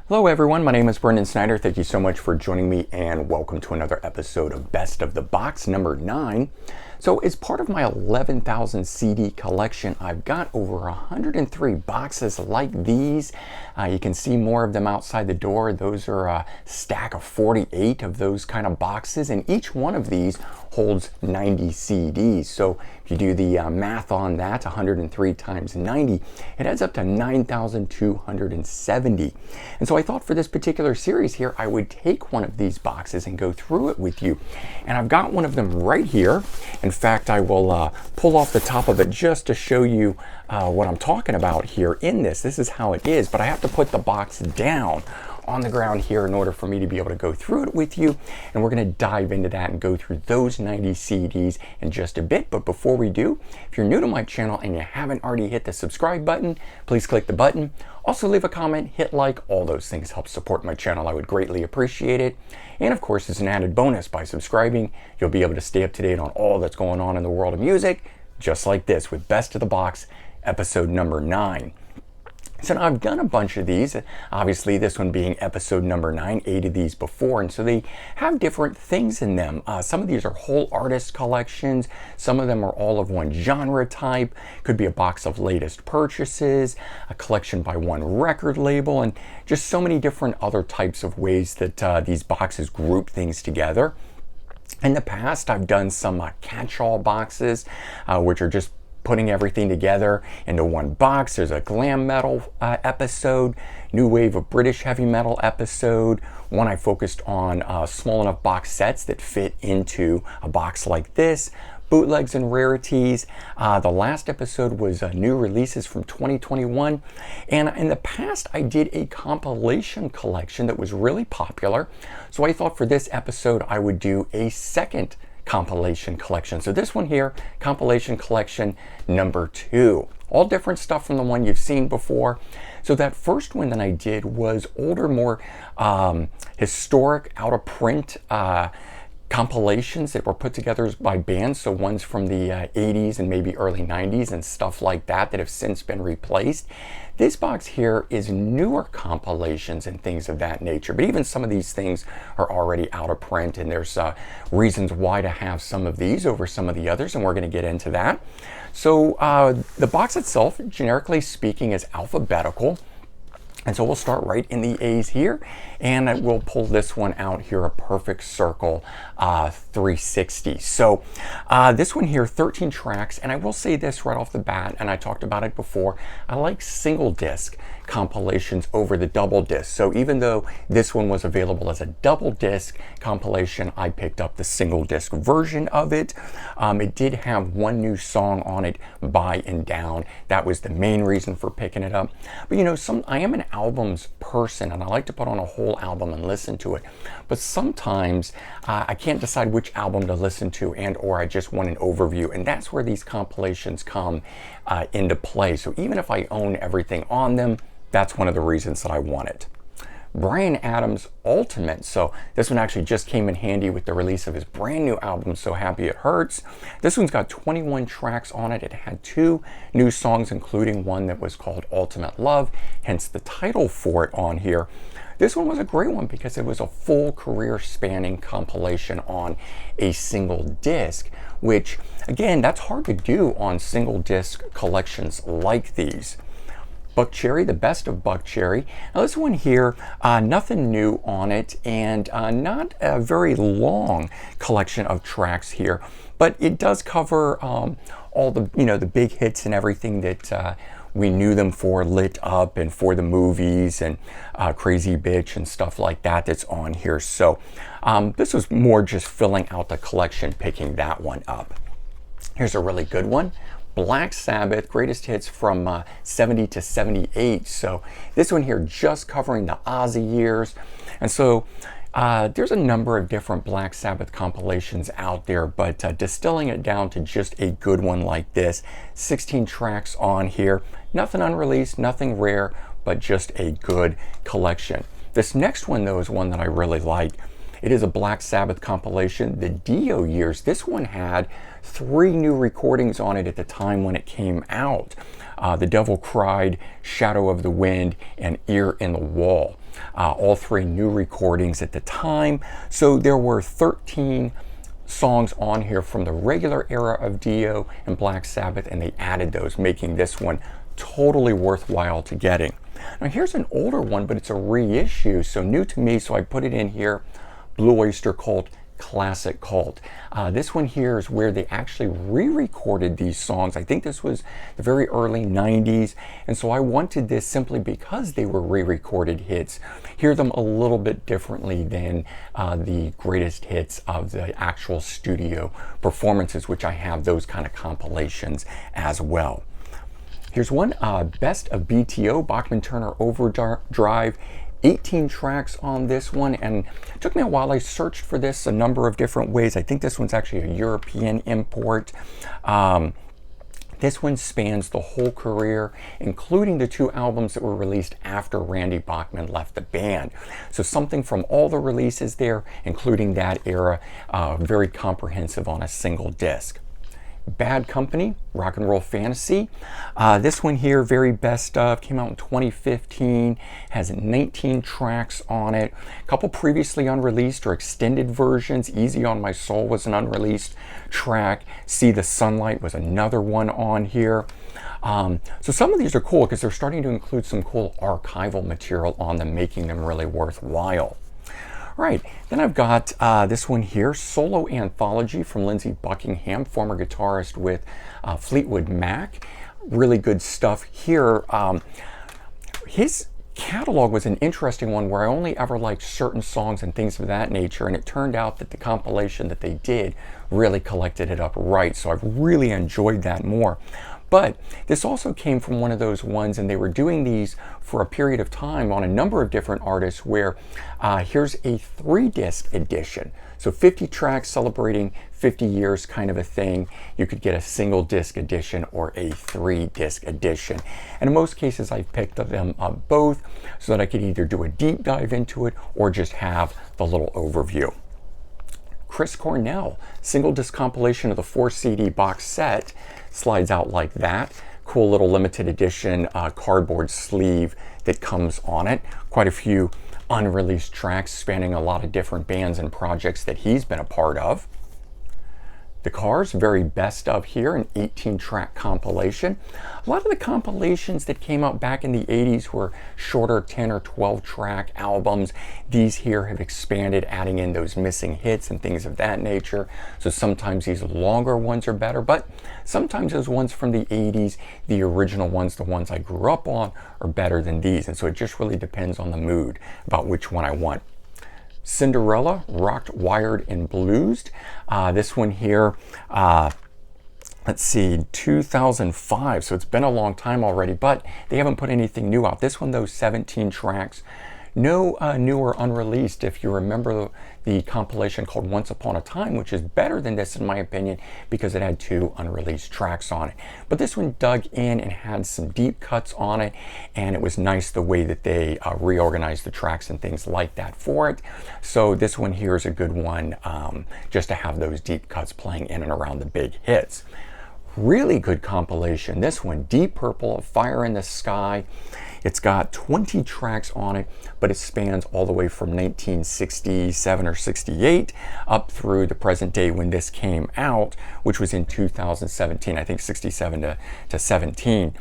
Hello everyone, my name is Brendan Snyder. Thank you so much for joining me and welcome to another episode of Best of the Box number 9. So as part of my 11,000 CD collection, I've got over 103 boxes like these. You can see more of them outside the door. Those are a stack of 48 of those kind of boxes, and each one of these holds 90 CDs. So if you do the math on that, 103 times 90, it adds up to 9,270. And so I thought for this particular series here, I would take one of these boxes and go through it with you. And I've got one of them right here. In fact, I will pull off the top of it just to show you what I'm talking about here in this. This is how it is, but I have to put the box down on the ground here in order for me to be able to go through it with you, and we're going to dive into that and go through those 90 CDs in just a bit. But before we do, if you're new to my channel and you haven't already hit the subscribe button, please click the button. Also leave a comment, hit like, all those things help support my channel. I would greatly appreciate it. And of course, as an added bonus, by subscribing, you'll be able to stay up to date on all that's going on in the world of music, just like this with Best of the Box episode number 9. So now I've done a bunch of these, obviously this one being episode number 9, 8 of these before, and so they have different things in them. Some of these are whole artist collections, some of them are all of one genre type, could be a box of latest purchases, a collection by one record label, and just so many different other types of ways that these boxes group things together. In the past, I've done some catch-all boxes, which are just putting everything together into one box. There's a glam metal episode, new wave of British heavy metal episode, one I focused on small enough box sets that fit into a box like this, bootlegs and rarities. The last episode was new releases from 2021, and in the past I did a compilation collection that was really popular, so I thought for this episode I would do a second compilation collection. So this one here, compilation collection number 2. All different stuff from the one you've seen before. So that first one that I did was older, more historic, out of print compilations that were put together by bands. So ones from the 80s and maybe early 90s and stuff like that that have since been replaced. This box here is newer compilations and things of that nature, but even some of these things are already out of print, and there's reasons why to have some of these over some of the others, and we're going to get into that. So the box itself, generically speaking, is alphabetical. And so we'll start right in the A's here, and we'll pull this one out here, a perfect circle 360. So this one here, 13 tracks, and I will say this right off the bat, and I talked about it before, I like single disc compilations over the double disc. So even though this one was available as a double disc compilation, I picked up the single disc version of it. It did have one new song on it, By and Down. That was the main reason for picking it up. But you know, I am an albums person, and I like to put on a whole album and listen to it. But sometimes I can't decide which album to listen to, and or I just want an overview, and that's where these compilations come into play. So even if I own everything on them, that's one of the reasons that I want it. Bryan Adams Ultimate. So this one actually just came in handy with the release of his brand new album, So Happy It Hurts. This one's got 21 tracks on it. It had 2 new songs, including one that was called Ultimate Love, hence the title for it on here. This one was a great one because it was a full career spanning compilation on a single disc, which again, that's hard to do on single disc collections like these. Buckcherry, the best of Buckcherry. Now this one here, nothing new on it, and not a very long collection of tracks here, but it does cover all the, you know, the big hits and everything that we knew them for, Lit Up and For the Movies and Crazy Bitch and stuff like that that's on here. So this was more just filling out the collection, picking that one up. Here's a really good one. Black Sabbath, greatest hits from 70 to 78. So this one here just covering the Ozzy years. And so there's a number of different Black Sabbath compilations out there, but distilling it down to just a good one like this, 16 tracks on here, nothing unreleased, nothing rare, but just a good collection. This next one though is one that I really like. It is a Black Sabbath compilation, the Dio years. This one had 3 new recordings on it at the time when it came out. The Devil Cried, Shadow of the Wind, and Ear in the Wall. all 3 new recordings at the time. So there were 13 songs on here from the regular era of Dio and Black Sabbath, and they added those, making this one totally worthwhile to getting. Now here's an older one, but it's a reissue, so new to me, so I put it in here. Blue Oyster Cult, Classic Cult. This one here is where they actually re-recorded these songs. I think this was the very early 90s, and so I wanted this simply because they were re-recorded hits. Hear them a little bit differently than the greatest hits of the actual studio performances, which I have those kind of compilations as well. Here's one, Best of BTO, Bachman Turner Overdrive. 18 tracks on this one, and it took me a while. I searched for this a number of different ways. I think this one's actually a European import. This one spans the whole career, including the 2 albums that were released after Randy Bachman left the band. So something from all the releases there, including that era, very comprehensive on a single disc. Bad Company, Rock and Roll Fantasy. This one here, very best of, came out in 2015, has 19 tracks on it. A couple previously unreleased or extended versions. Easy on My Soul was an unreleased track. See the Sunlight was another one on here. So some of these are cool because they're starting to include some cool archival material on them, making them really worthwhile. Right, then I've got this one here, Solo Anthology from Lindsay Buckingham, former guitarist with Fleetwood Mac. Really good stuff here. His catalog was an interesting one where I only ever liked certain songs and things of that nature, and it turned out that the compilation that they did really collected it up right, so I've really enjoyed that more. But this also came from one of those ones, and they were doing these for a period of time on a number of different artists, where here's a 3-disc edition. So 50 tracks celebrating 50 years kind of a thing. You could get a single disc edition or a 3-disc edition. And in most cases, I've picked them up both so that I could either do a deep dive into it or just have the little overview. Chris Cornell, single disc compilation of the 4-CD box set, slides out like that. Cool little limited edition cardboard sleeve that comes on it. Quite a few unreleased tracks spanning a lot of different bands and projects that he's been a part of. The Cars, very best of here, an 18-track compilation. A lot of the compilations that came out back in the 80s were shorter 10 or 12-track albums. These here have expanded, adding in those missing hits and things of that nature. So sometimes these longer ones are better, but sometimes those ones from the 80s, the original ones, the ones I grew up on, are better than these. And so it just really depends on the mood about which one I want. Cinderella, Rocked, Wired, and Bluesed. This one here, let's see, 2005, so it's been a long time already, but they haven't put anything new out. This one, though, 17 tracks. No new or unreleased, if you remember the compilation called Once Upon a Time, which is better than this in my opinion because it had 2 unreleased tracks on it. But this one dug in and had some deep cuts on it, and it was nice the way that they reorganized the tracks and things like that for it. So this one here is a good one just to have those deep cuts playing in and around the big hits. Really good compilation. This one, Deep Purple, Fire in the Sky. It's got 20 tracks on it, but it spans all the way from 1967 or 68 up through the present day when this came out, which was in 2017, I think 67 to 17.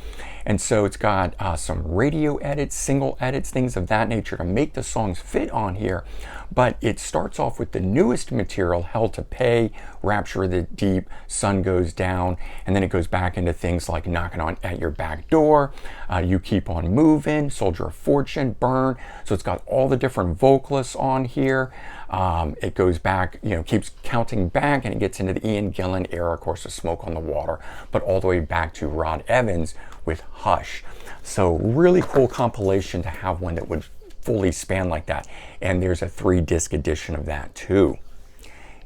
And so it's got some radio edits, single edits, things of that nature to make the songs fit on here. But it starts off with the newest material, Hell to Pay, Rapture of the Deep, Sun Goes Down, and then it goes back into things like Knocking on at Your Back Door, You Keep on Moving, Soldier of Fortune, Burn. So it's got all the different vocalists on here. It goes back, keeps counting back, and it gets into the Ian Gillan era, of course, of Smoke on the Water, but all the way back to Rod Evans with Hush. So really cool compilation to have one that would fully span like that. And there's a 3-disc edition of that too.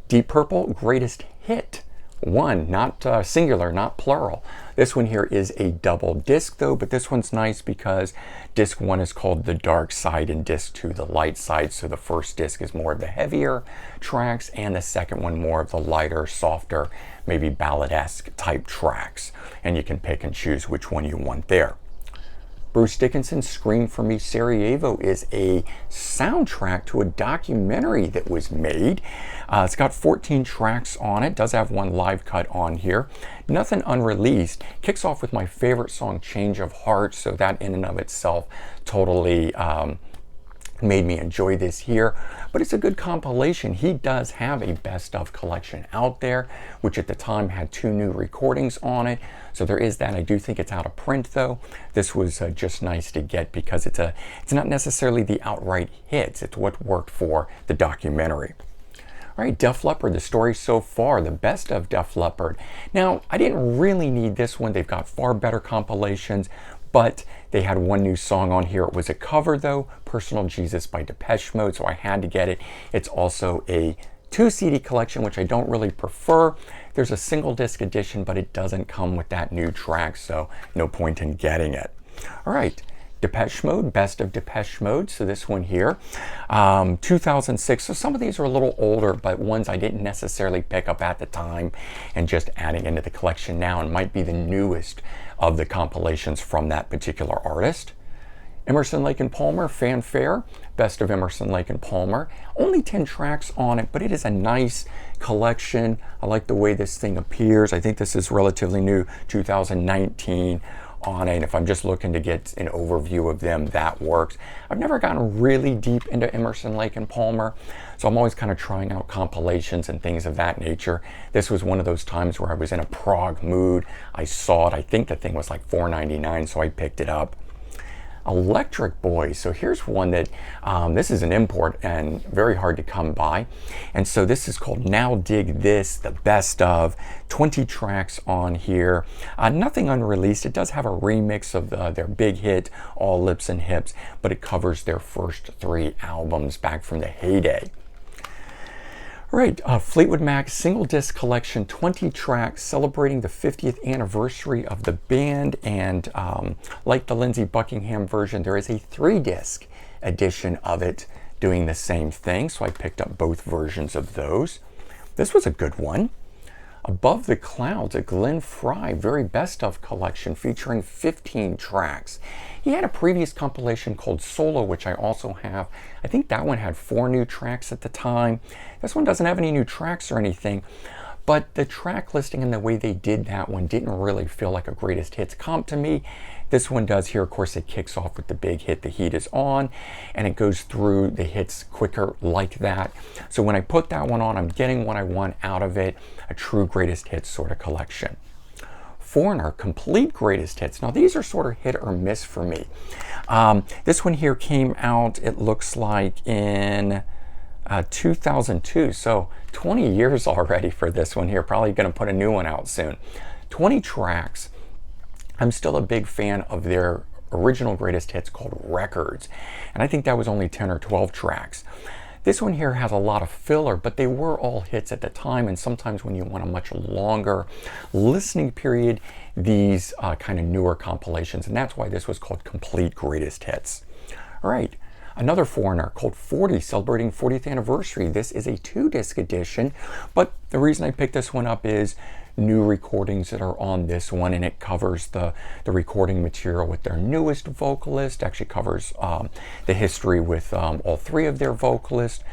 Deep Purple, Greatest Hit. One, not singular, not plural. This one here is a double disc though, but this one's nice because disc 1 is called The Dark Side and disc 2 The Light Side. So the first disc is more of the heavier tracks and the second one more of the lighter, softer, maybe ballad-esque type tracks. And you can pick and choose which one you want there. Bruce Dickinson's Scream for Me Sarajevo is a soundtrack to a documentary that was made. It's got 14 tracks on it, does have one live cut on here. Nothing unreleased. Kicks off with my favorite song, Change of Heart, so that in and of itself totally made me enjoy this here. But it's a good compilation. He does have a best of collection out there, which at the time had 2 new recordings on it. So there is that. I do think it's out of print though. This was just nice to get because it's not necessarily the outright hits. It's what worked for the documentary. All right, Def Leppard, The Story So Far, the best of Def Leppard. Now, I didn't really need this one. They've got far better compilations, but they had one new song on here. It was a cover though, Personal Jesus by Depeche Mode, so I had to get it. It's also a 2 CD collection, which I don't really prefer. There's a single disc edition, but it doesn't come with that new track, so no point in getting it. All right, Depeche Mode, best of Depeche Mode. So this one here, 2006. So some of these are a little older, but ones I didn't necessarily pick up at the time and just adding into the collection now, and might be the newest of the compilations from that particular artist. Emerson, Lake and Palmer, Fanfare, best of Emerson, Lake and Palmer. Only 10 tracks on it, but it is a nice collection. I like the way this thing appears. I think this is relatively new, 2019 on it. If I'm just looking to get an overview of them, that works. I've never gotten really deep into Emerson, Lake and Palmer, so I'm always kind of trying out compilations and things of that nature. This was one of those times where I was in a prog mood. I saw it. I think the thing was like $4.99, so I picked it up. Electric Boys. So here's one that this is an import and very hard to come by, and so this is called Now Dig This, the best of. 20 tracks on here. Nothing unreleased. It does have a remix of their big hit All Lips and Hips, but it covers their first 3 albums back from the heyday. Right, Fleetwood Mac single disc collection, 20 tracks celebrating the 50th anniversary of the band, and like the Lindsay Buckingham version, there is a 3-disc edition of it doing the same thing, so I picked up both versions of those. This was a good one. Above the Clouds, a Glenn Frey very best of collection featuring 15 tracks. He had a previous compilation called Solo, which I also have. I think that one had 4 new tracks at the time. This one doesn't have any new tracks or anything, but the track listing and the way they did that one didn't really feel like a greatest hits comp to me. This one does here. Of course, it kicks off with the big hit, The Heat Is On, and it goes through the hits quicker like that. So when I put that one on, I'm getting what I want out of it, a true greatest hits sort of collection. Foreigner, complete greatest hits. Now these are sort of hit or miss for me. This one here came out, it looks like in 2002, so 20 years already for this one here. Probably going to put a new one out soon. 20 tracks. I'm still a big fan of their original greatest hits called Records, and I think that was only 10 or 12 tracks. This one here has a lot of filler, but they were all hits at the time, and sometimes when you want a much longer listening period, these kind of newer compilations, and that's why this was called Complete Greatest Hits. All right, another Foreigner called 40, celebrating 40th anniversary. This is a 2-disc edition, but the reason I picked this one up is new recordings that are on this one, and it covers the recording material with their newest vocalist. Actually covers the history with all 3 of their vocalists.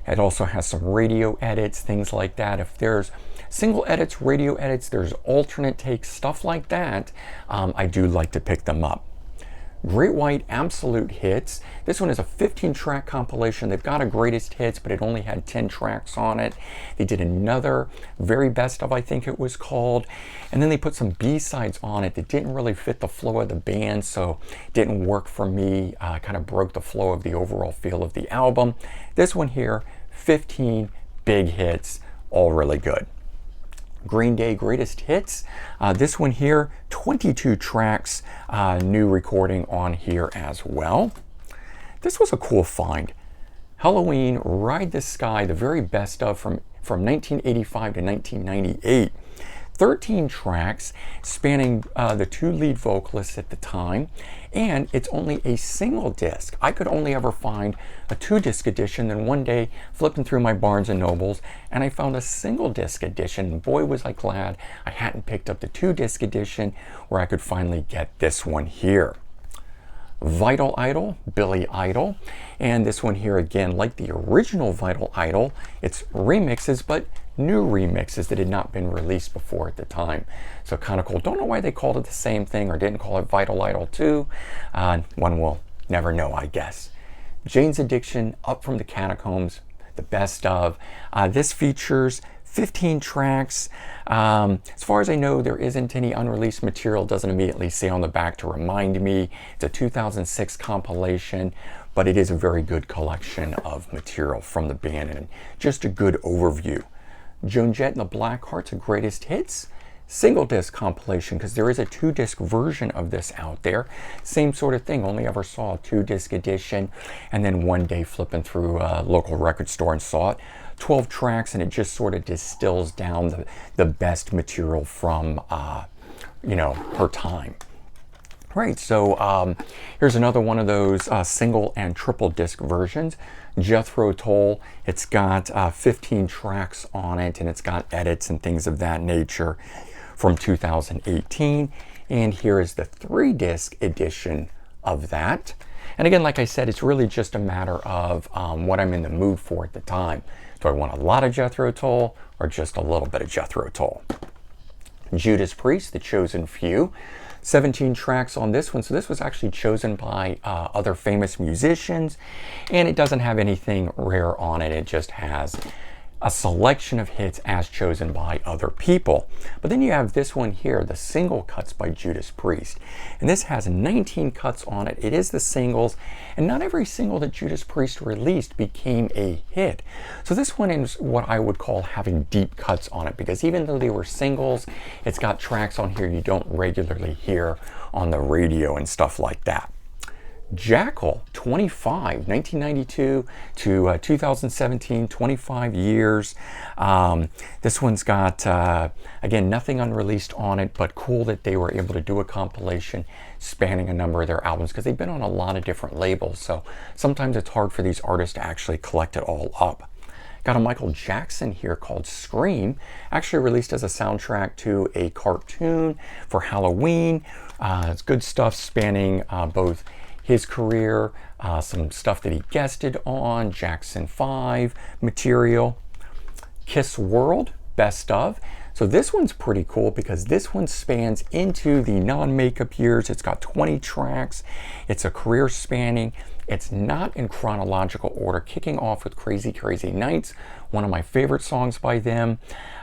It also has some radio edits, things like that. If there's single edits, radio edits, there's alternate takes, stuff like that, I do like to pick them up. Great White Absolute Hits. This one is a 15-track compilation. They've got a greatest hits, but it only had 10 tracks on it. They did another very best of, I think it was called, and then they put some B-sides on it that didn't really fit the flow of the band, so it didn't work for me. Kind of broke the flow of the overall feel of the album. This one here, 15 big hits, all really good. Green Day Greatest Hits. This one here, 22 tracks, new recording on here as well. This was a cool find. Halloween, Ride the Sky, the very best of from 1985 to 1998. 13 tracks spanning the 2 lead vocalists at the time, and it's only a single disc. I could only ever find a 2-disc edition, then one day flipping through my Barnes and Nobles and I found a single disc edition, and boy was I glad I hadn't picked up the 2-disc edition where I could finally get this one here. Vital Idol, Billy Idol. And this one here again, like the original Vital Idol, it's remixes, but new remixes that had not been released before at the time. So kind of cool. Don't know why they called it the same thing or didn't call it Vital Idol 2. One will never know, I guess. Jane's Addiction, Up from the Catacombs, the best of. This features 15 tracks. As far as I know, there isn't any unreleased material. Doesn't immediately say on the back to remind me. It's a 2006 compilation, but it is a very good collection of material from the band and just a good overview. Joan Jett and the Blackhearts, a greatest hits. Single disc compilation, because there is a 2-disc version of this out there. Same sort of thing, only ever saw a 2-disc edition, and then one day flipping through a local record store and saw it. 12 tracks, and it just sort of distills down the best material from her time. Right, so here's another one of those single and triple disc versions. Jethro Tull, it's got 15 tracks on it, and it's got edits and things of that nature from 2018. And here is the 3-disc edition of that. And again, like I said, it's really just a matter of what I'm in the mood for at the time. Do I want a lot of Jethro Tull or just a little bit of Jethro Tull? Judas Priest, The Chosen Few. 17 tracks on this one. So this was actually chosen by other famous musicians, and it doesn't have anything rare on it. It just has a selection of hits as chosen by other people. But then you have this one here, the single cuts by Judas Priest. And this has 19 cuts on it. It is the singles, and not every single that Judas Priest released became a hit. So this one is what I would call having deep cuts on it, because even though they were singles, it's got tracks on here you don't regularly hear on the radio and stuff like that. Jackal, 1992 to 2017, 25 years. This one's got, again, nothing unreleased on it, but cool that they were able to do a compilation spanning a number of their albums, because they've been on a lot of different labels, so sometimes it's hard for these artists to actually collect it all up. Got a Michael Jackson here called Scream, actually released as a soundtrack to a cartoon for Halloween. It's good stuff spanning both his career, some stuff that he guested on, Jackson 5 material. Kiss World, best of. So this one's pretty cool because this one spans into the non-makeup years. It's got 20 tracks. It's a career spanning. It's not in chronological order, kicking off with Crazy Crazy Nights, one of my favorite songs by them.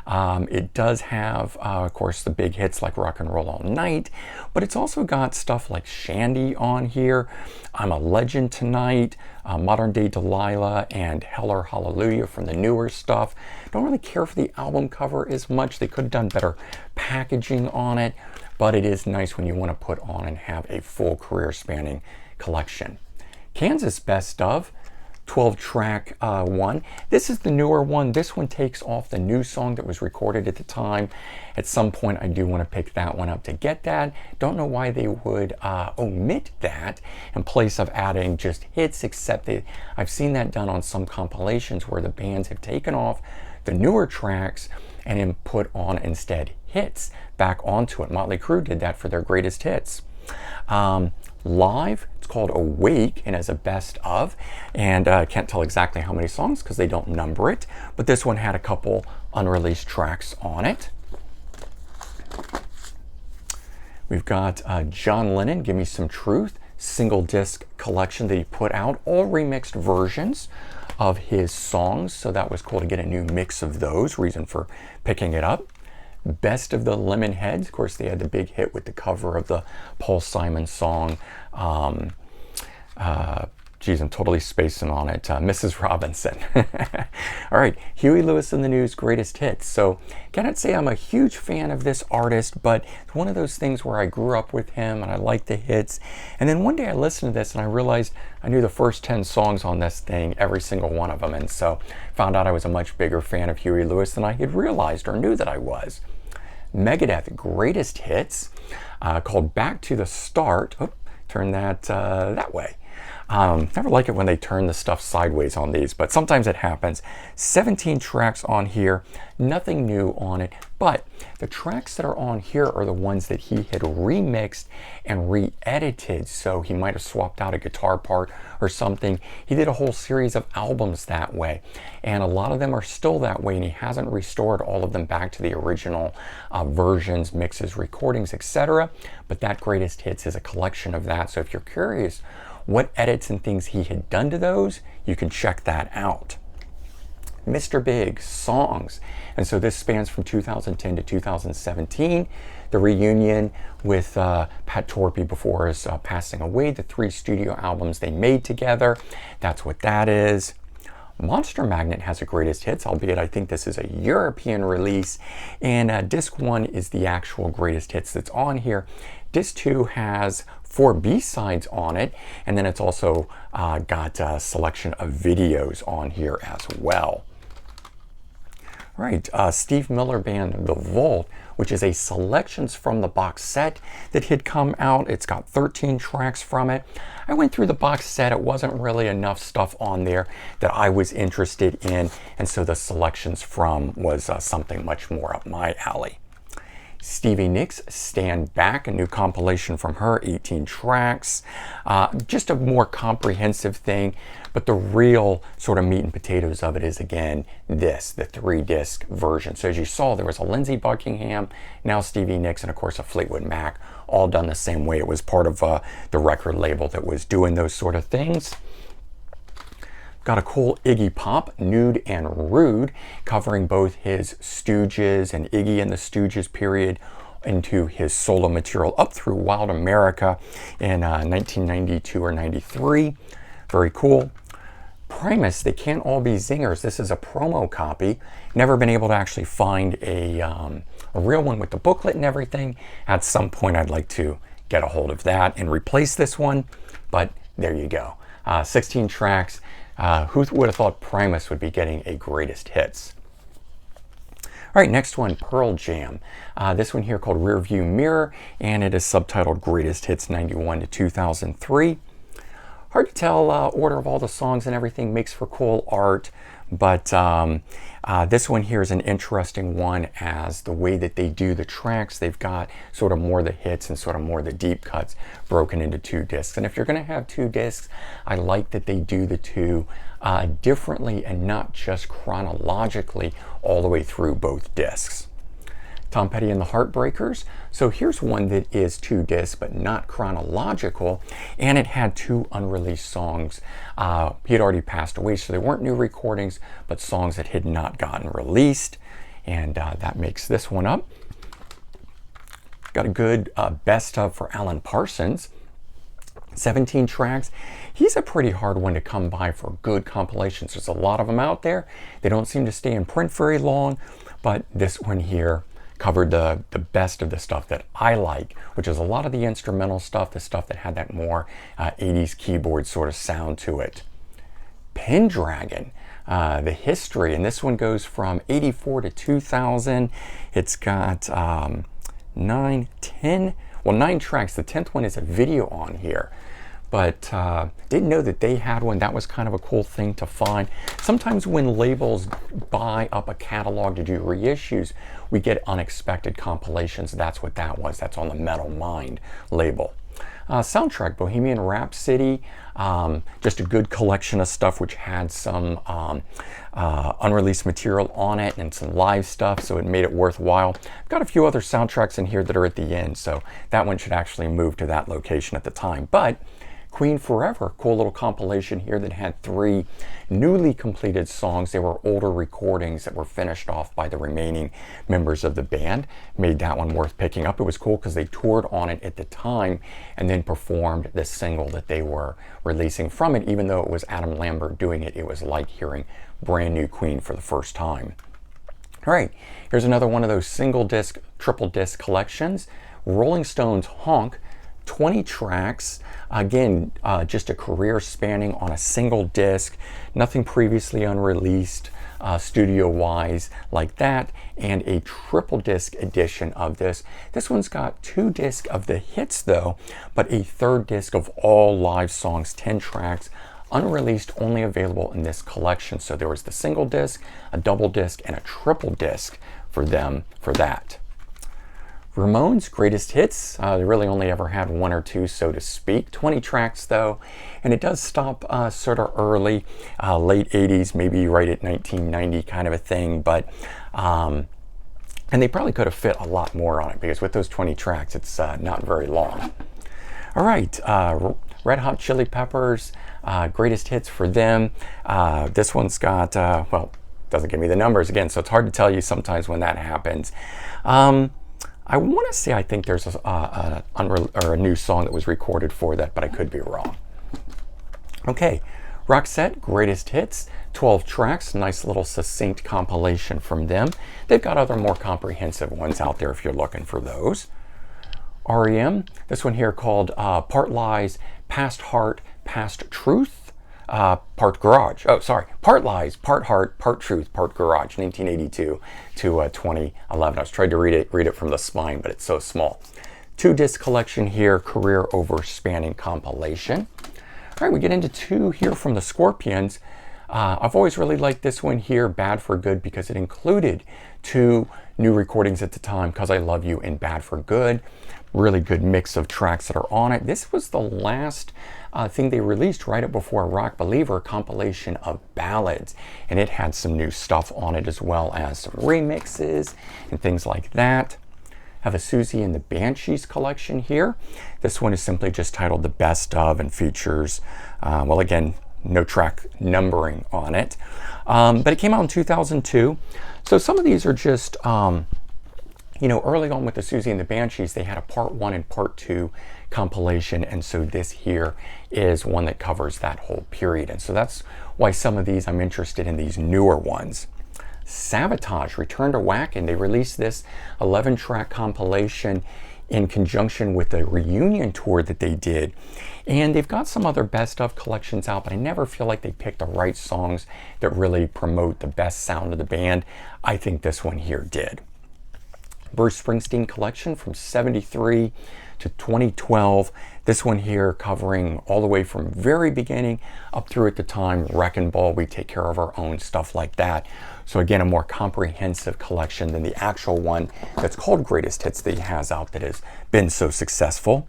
It does have, of course, the big hits like Rock and Roll All Night, but it's also got stuff like Shandy on here, I'm a Legend Tonight, Modern Day Delilah, and Heller Hallelujah from the newer stuff. Don't really care for the album cover as much. They could have done better packaging on it, but it is nice when you want to put on and have a full career spanning collection. Kansas Best Of, 12-track one. This is the newer one. This one takes off the new song that was recorded at the time. At some point, I do want to pick that one up to get that. Don't know why they would omit that in place of adding just hits, except that I've seen that done on some compilations where the bands have taken off the newer tracks and then put on instead hits back onto it. Motley Crue did that for their greatest hits. Live, it's called Awake and as a best of, and I can't tell exactly how many songs because they don't number it, but this one had a couple unreleased tracks on it. We've got John Lennon, Give Me Some Truth, single disc collection that he put out, all remixed versions of his songs, so that was cool to get a new mix of those, reason for picking it up. Best of the Lemonheads, of course they had the big hit with the cover of the Paul Simon song, geez, I'm totally spacing on it, Mrs. Robinson. All right, Huey Lewis and the News Greatest Hits. So cannot say I'm a huge fan of this artist, but it's one of those things where I grew up with him and I like the hits. And then one day I listened to this and I realized I knew the first 10 songs on this thing, every single one of them. And so found out I was a much bigger fan of Huey Lewis than I had realized or knew that I was. Megadeth Greatest Hits, called Back to the Start. Oh, turn that that way. Never like it when they turn the stuff sideways on these, but sometimes it happens. 17 tracks on here, nothing new on it, but the tracks that are on here are the ones that he had remixed and re-edited. So he might have swapped out a guitar part or something. He did a whole series of albums that way, and a lot of them are still that way, and he hasn't restored all of them back to the original versions, mixes, recordings, etc. But that Greatest Hits is a collection of that. So if you're curious what edits and things he had done to those, you can check that out. Mr. Big songs, and so this spans from 2010 to 2017. The reunion with Pat Torpey before his passing away, the 3 studio albums they made together, that's what that is. Monster Magnet has a Greatest Hits, albeit I think this is a European release, and disc 1 is the actual Greatest Hits that's on here. Disc 2 has 4 B-sides on it, and then it's also got a selection of videos on here as well. Right, Steve Miller Band, The Vault, which is a selections from the box set that had come out. It's got 13 tracks from it. I went through the box set. It wasn't really enough stuff on there that I was interested in, and so the selections from was something much more up my alley. Stevie Nicks, Stand Back, a new compilation from her, 18 tracks. Just a more comprehensive thing, but the real sort of meat and potatoes of it is, again, this, the 3-disc version. So as you saw, there was a Lindsay Buckingham, now Stevie Nicks, and of course a Fleetwood Mac, all done the same way. It was part of the record label that was doing those sort of things. Got a cool Iggy Pop, Nude and Rude, covering both his Stooges and Iggy and the Stooges period into his solo material up through Wild America in 1992 or 93. Very cool. Primus, They Can't All Be Zingers. This is a promo copy. Never been able to actually find a real one with the booklet and everything. At some point I'd like to get a hold of that and replace this one, but there you go. 16 tracks. Who would have thought Primus would be getting a Greatest Hits? All right, next one, Pearl Jam. This one here called Rearview Mirror, and it is subtitled Greatest Hits 91 to 2003. Hard to tell order of all the songs and everything, makes for cool art, but this one here is an interesting one as the way that they do the tracks. They've got sort of more the hits and sort of more the deep cuts broken into 2 discs. And if you're going to have 2 discs, I like that they do the 2 differently and not just chronologically all the way through both discs. Tom Petty and the Heartbreakers. So here's one that is 2 discs but not chronological, and it had 2 unreleased songs. He had already passed away, so they weren't new recordings but songs that had not gotten released, and that makes this one up. Got a good best of for Alan Parsons. 17 tracks. He's a pretty hard one to come by for good compilations. There's a lot of them out there. They don't seem to stay in print very long, but this one here covered the best of the stuff that I like, which is a lot of the instrumental stuff, the stuff that had that more 80s keyboard sort of sound to it. Pendragon, the history, and this one goes from 84 to 2000. It's got 9 tracks. The 10th one is a video on here, but didn't know that they had one. That was kind of a cool thing to find. Sometimes when labels buy up a catalog to do reissues, we get unexpected compilations. That's what that was. That's on the Metal Mind label. Soundtrack, Bohemian Rhapsody, just a good collection of stuff which had some unreleased material on it and some live stuff, so it made it worthwhile. I've got a few other soundtracks in here that are at the end, so that one should actually move to that location at the time. But Queen Forever, cool little compilation here that had 3 newly completed songs. They were older recordings that were finished off by the remaining members of the band. Made that one worth picking up. It was cool because they toured on it at the time and then performed the single that they were releasing from it. Even though it was Adam Lambert doing it, it was like hearing brand new Queen for the first time. All right, here's another one of those single disc, triple disc collections. Rolling Stones Honk, 20 tracks. Again, just a career spanning on a single disc, nothing previously unreleased studio-wise like that, and a triple disc edition of this. This one's got 2 discs of the hits though, but a 3rd disc of all live songs, 10 tracks, unreleased, only available in this collection. So there was the single disc, a double disc, and a triple disc for them for that. Ramones Greatest Hits, they really only ever had 1 or 2, so to speak. 20 tracks though, and it does stop sort of early, late 80s, maybe right at 1990 kind of a thing, but and they probably could have fit a lot more on it, because with those 20 tracks, it's not very long. All right, Red Hot Chili Peppers, Greatest Hits for them. This one's got, well, doesn't give me the numbers again, so it's hard to tell you sometimes when that happens. I want to say I think there's a new song that was recorded for that, but I could be wrong. Okay, Roxette Greatest Hits, 12 tracks, nice little succinct compilation from them. They've got other more comprehensive ones out there if you're looking for those. REM, this one here called Part Lies, Past Heart, Past Truth. Part Garage. Oh, sorry. Part Lies, Part Heart, Part Truth, Part Garage, 1982 to 2011. I was trying to read it from the spine, but it's so small. 2 disc collection here, career overspanning compilation. All right, we get into 2 here from the Scorpions. I've always really liked this one here, Bad for Good, because it included 2 new recordings at the time, Cause I Love You and Bad for Good. Really good mix of tracks that are on it. This was the last thing they released right up before Rock Believer, compilation of ballads, and it had some new stuff on it as well as some remixes and things like that. Have a Susie and the Banshees collection here. This one is simply just titled The Best Of and features, well, again, no track numbering on it, but it came out in 2002. So some of these are just you know, early on with the Susie and the Banshees, they had a part 1 and part 2 compilation, and so this here is one that covers that whole period, and so that's why some of these I'm interested in these newer ones. Sabotage, Return to Whack, and they released this 11-track compilation in conjunction with the reunion tour that they did, and they've got some other best of collections out, but I never feel like they picked the right songs that really promote the best sound of the band. I think this one here did. Bruce Springsteen collection from 73 to 2012. This one here covering all the way from very beginning up through at the time Wrecking Ball, We Take Care of Our Own, stuff like that. So again, a more comprehensive collection than the actual one that's called Greatest Hits that he has out that has been so successful.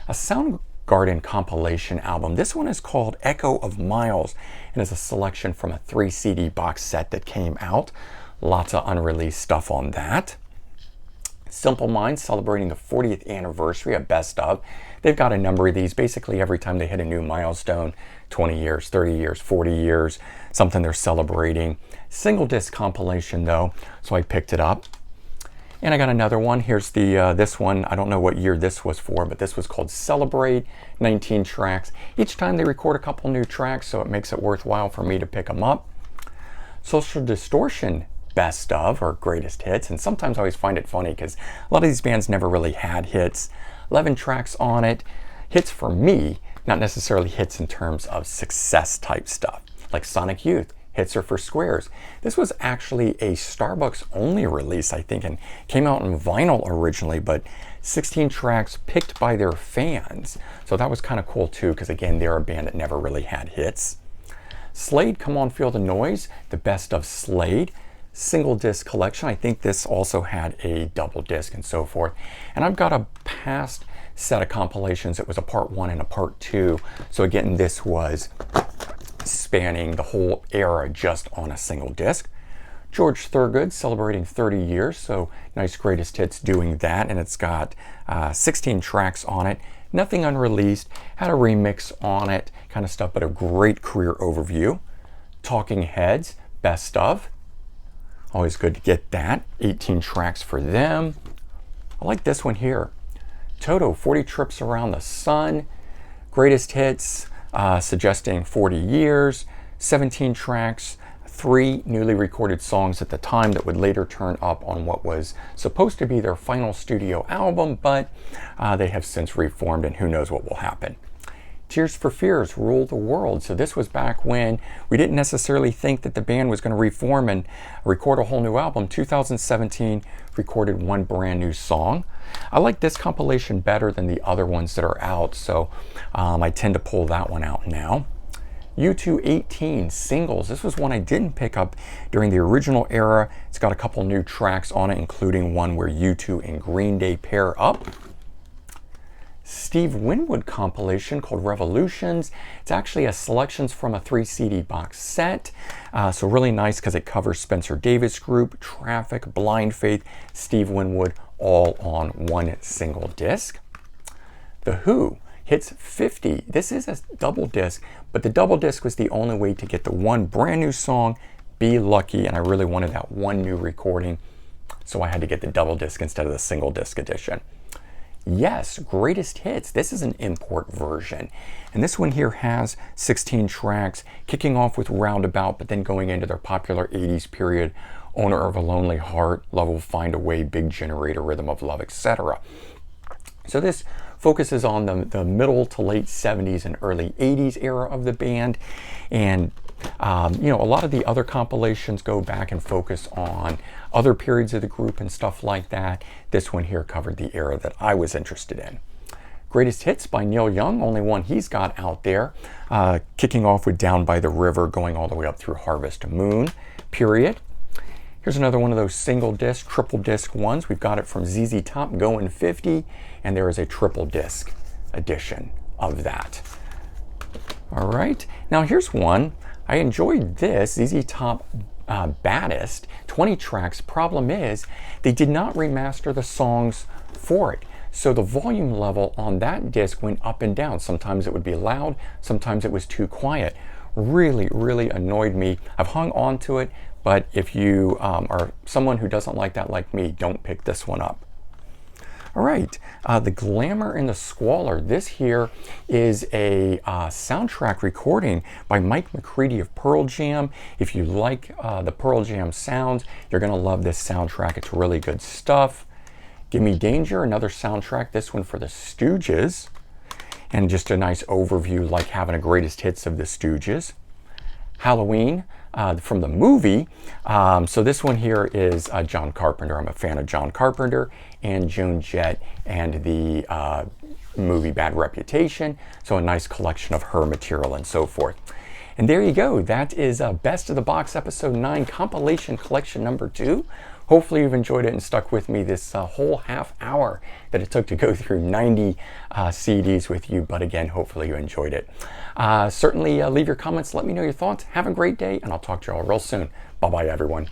A Soundgarden compilation album. This one is called Echo of Miles and is a selection from a 3 CD box set that came out. Lots of unreleased stuff on that. Simple Minds celebrating the 40th anniversary of Best Of. They've got a number of these basically every time they hit a new milestone, 20 years, 30 years, 40 years, something they're celebrating. Single disc compilation though, so I picked it up. And I got another one. Here's the this one. I don't know what year this was for, but this was called Celebrate, 19 tracks. Each time they record a couple new tracks, so it makes it worthwhile for me to pick them up. Social Distortion Best Of or Greatest Hits, and sometimes I always find it funny because a lot of these bands never really had hits. 11 tracks on it. Hits for me, not necessarily hits in terms of success type stuff, like Sonic Youth. Hits are for squares. This was actually a Starbucks only release, I think, and came out in vinyl originally, but 16 tracks picked by their fans. So that was kind of cool too, because again, they're a band that never really had hits. Slade, Come On Feel the Noise, the Best of Slade. Single disc collection. I think this also had a double disc and so forth. And I've got a past set of compilations. It was a part 1 and a part 2. So again, this was spanning the whole era just on a single disc. George Thorogood celebrating 30 years. So nice Greatest Hits doing that. And it's got 16 tracks on it. Nothing unreleased. Had a remix on it, kind of stuff, but a great career overview. Talking Heads, Best Of. Always good to get that. 18 tracks for them. I like this one here. Toto, 40 Trips Around the Sun. Greatest Hits, suggesting 40 years. 17 tracks. 3 newly recorded songs at the time that would later turn up on what was supposed to be their final studio album, but they have since reformed, and who knows what will happen. Tears for Fears, Rule the World. So this was back when we didn't necessarily think that the band was going to reform and record a whole new album. 2017 recorded one brand new song. I like this compilation better than the other ones that are out, so I tend to pull that one out now. U2 18 Singles. This was one I didn't pick up during the original era. It's got a couple new tracks on it, including one where U2 and Green Day pair up. Steve Winwood compilation called Revolutions. It's actually a selections from a 3 CD box set. So really nice because it covers Spencer Davis Group, Traffic, Blind Faith, Steve Winwood, all on one single disc. The Who hits 50. This is a double disc, but the double disc was the only way to get the one brand new song, Be Lucky, and I really wanted that one new recording, so I had to get the double disc instead of the single disc edition. Yes, Greatest Hits. This is an import version. And this one here has 16 tracks, kicking off with Roundabout, but then going into their popular 80s period, Owner of a Lonely Heart, Love Will Find a Way, Big Generator, Rhythm of Love, etc. So this focuses on the middle to late 70s and early 80s era of the band. And you know, a lot of the other compilations go back and focus on other periods of the group and stuff like that. This one here covered the era that I was interested in. Greatest Hits by Neil Young, only one he's got out there, kicking off with Down by the River, going all the way up through Harvest Moon, period. Here's another one of those single disc, triple disc ones. We've got it from ZZ Top, Going 50, and there is a triple disc edition of that. All right, now here's one. I enjoyed this, ZZ Top Baddest, 20 tracks. Problem is, they did not remaster the songs for it. So the volume level on that disc went up and down. Sometimes it would be loud, sometimes it was too quiet. Really, really annoyed me. I've hung on to it, but if you are someone who doesn't like that like me, don't pick this one up. All right, the Glamour and the Squaller. This here is a soundtrack recording by Mike McCready of Pearl Jam. If you like the Pearl Jam sounds, you're gonna love this soundtrack. It's really good stuff. Gimme Danger, another soundtrack, this one for the Stooges. And just a nice overview, like having a greatest hits of the Stooges. Halloween, from the movie. So this one here is John Carpenter. I'm a fan of John Carpenter and Joan Jett and the movie Bad Reputation. So a nice collection of her material and so forth. And there you go. That is Best of the Box episode 9 compilation collection number 2. Hopefully you've enjoyed it and stuck with me this whole half hour that it took to go through 90 CDs with you. But again, hopefully you enjoyed it. Certainly leave your comments. Let me know your thoughts. Have a great day, and I'll talk to you all real soon. Bye-bye, everyone.